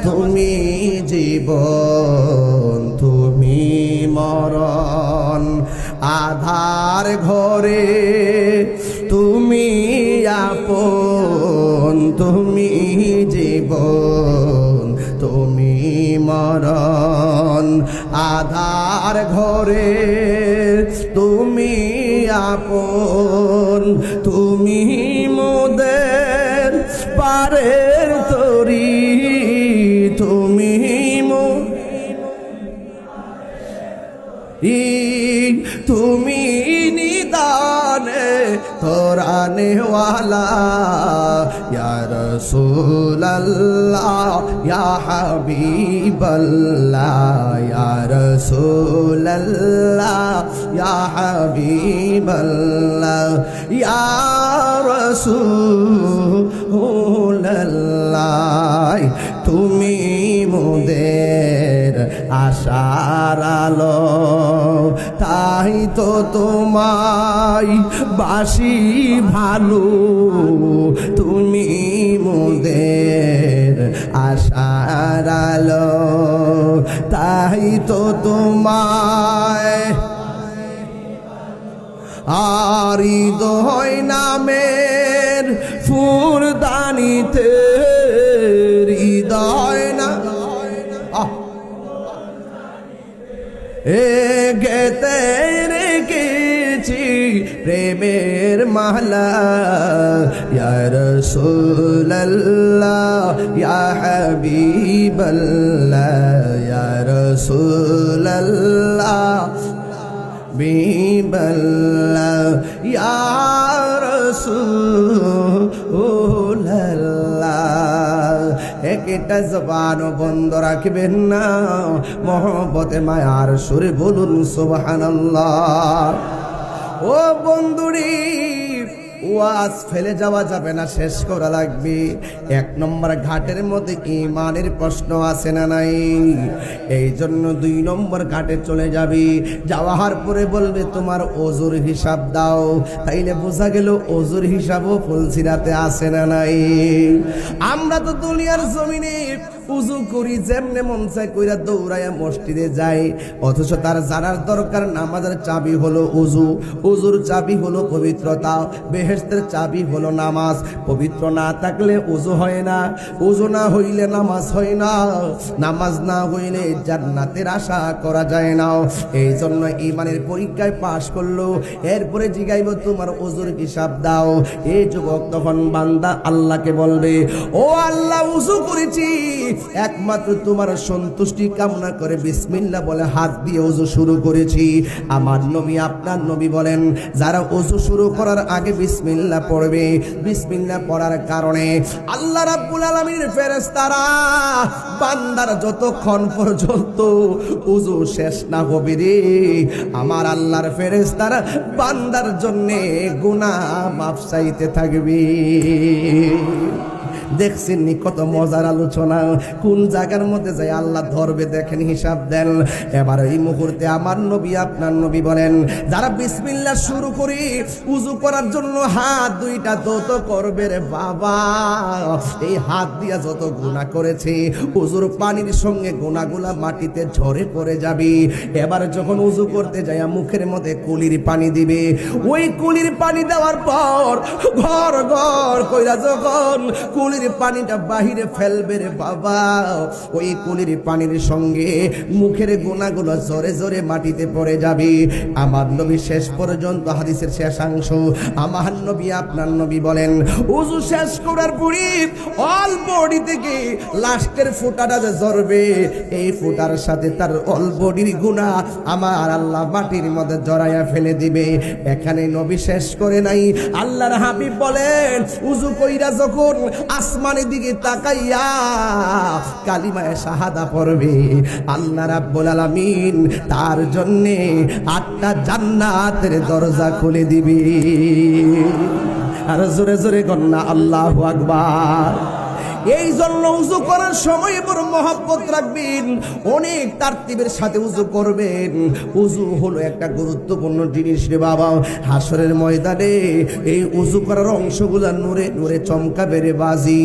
তুমি জীবন তুমি মরণ আধার ঘরে তুমি আপন তুমি জীবন তুমি মরণ আধার ঘরে তুমি আপন তুমি মোদের পারের তরি তুমি তুমি নিদানে তোরানে ওয়ালা ইয়া রাসূলুল্লাহ ইয়া হাবিবাল্লাহ ইয়া রাসূলুল্লাহ ইয়া হাবিবাল্লাহ ইয়া রাসূলুল্লাহ তুমি মোদের আশার আলো তাই তো তোমায় বাসি ভালো তুমি মোদের আশার আলো তাই তো তোমায় আর হৃদয় নামের ফুলদানিতে হৃদয় না গেতে রেখেছি প্রেমের মালা ইয়া রাসূলুল্লাহ ইয়া হাবিবাল্লাহ ইয়া রাসূলুল্লাহ বিবাল্লাহ ইয়া রাসূলুল্লাহ একটা জবান বন্ধ রাখবেন না মহব্বতে মায়ার সুরে বলুন সুবহানাল্লাহ ও বন্ধুরি ওয়াজ ফেলে যাওয়া যাবে না শেষ করা লাগবে এক নম্বর ঘাটের মধ্যে ঈমানের প্রশ্ন আছে না নাই এই জন্য 2 নম্বর ঘাটে চলে যাবি যাওয়ার পরে বলবে তোমার ওযুর হিসাব দাও তাইলে বোঝা গেল ওযুর হিসাবও ফুলসিরাতে আছে না নাই আমরা তো দুনিয়ার জমিনে উযু করি যেমনে মন চায় কইরা দৌড়ায়া মসজিদে যাই অথচ তার জানার দরকার নামাজের চাবি হলো উযু উযুর চাবি হলো পবিত্রতা বেহেশতের চাবি হলো নামাজ পবিত্র না থাকলে উযু হয় না উযু না হইলে নামাজ হয় না নামাজ না হইলে জান্নাতের আশা করা যায় না এই জন্য ঈমানের পরীক্ষায় পাশ করলো এরপরে জিগাইব তোমার উযুর হিসাব দাও এই যুবক তখন বান্দা আল্লাহকে বলবে ও আল্লাহ উযু করেছি একমাত্র তোমার সন্তুষ্টি কামনা করে বিসমিল্লাহ বলে হাত দিয়ে ওযু শুরু করেছি আমার নবী আপনার নবী বলেন যারা ওযু শুরু করার আগে বিসমিল্লাহ পড়বে বিসমিল্লাহ পড়ার কারণে আল্লাহ রাব্বুল আলামিনের ফেরেশতারা বান্দার যতক্ষণ পর্যন্ত ওযু শেষ না হবে রে আমার আল্লাহর ফেরেশতারা বান্দার জন্য গুনাহ মাফ চাইতে থাকবে দেখছেন নি কত মজার আলোচনা কোন জায়গার মধ্যে যায় আল্লাহ ধরবে দেখেন হিসাব দেন এবার এই মুহূর্তে আমার নবী আপনার নবী বলেন যারা বিসমিল্লাহ শুরু করি উযু করার জন্য হাত দুইটা দত করবে রে বাবা এই হাত দিয়া যত গুনাহ করেছে উযুর পানির সঙ্গে গুনাহগুলা মাটিতে ঝরে পড়ে যাবে এবার যখন উযু করতে যায় মুখের মধ্যে কুলির পানি দিবে ওই কুলির পানি দেওয়ার পর ঘর ঘর কইরা যখন কুলির পানিটা বাহিরে ফেলবে রে বাবা ওই কুলির পানির সঙ্গে মুখের গুনাহগুলো জোরে জোরে মাটিতে পড়ে যাবে আমার নবী শেষ পর্যন্ত হাদিসের শেষাংশ আমার নবী আপনার নবী বলেন ওযু শেষ করার পরে অল্প বডি থেকে লাস্টের ফোঁটাটা যে ঝরবে এই ফোঁটার সাথে তার অল বডির গুনাহ আমার আল্লাহ মাটির মধ্যে জড়াইয়া ফেলে দিবে এখানে নবী শেষ করে নাই আল্লাহর হাবিব বলেন ওযু কইরা যখন আসমানের দিকে তাকাইয়া কালিমায়ে শাহাদা পড়বে আল্লাহ রাব্বুল আলামিন তার জন্য 8টা জান্নাতের দরজা খুলে দিবে আর জোরে জোরে কন্না আল্লাহু আকবার এই জন্য উযু করার সময় বড় মহব্বত রাখবেন অনেক তারতিবের সাথে উযু করবেন উযু হলো একটা গুরুত্বপূর্ণ জিনিস রে বাবা হাসরের ময়দানে এই উযু করার অংশগুলো নূরে নূরে চমকাবে রে বাজি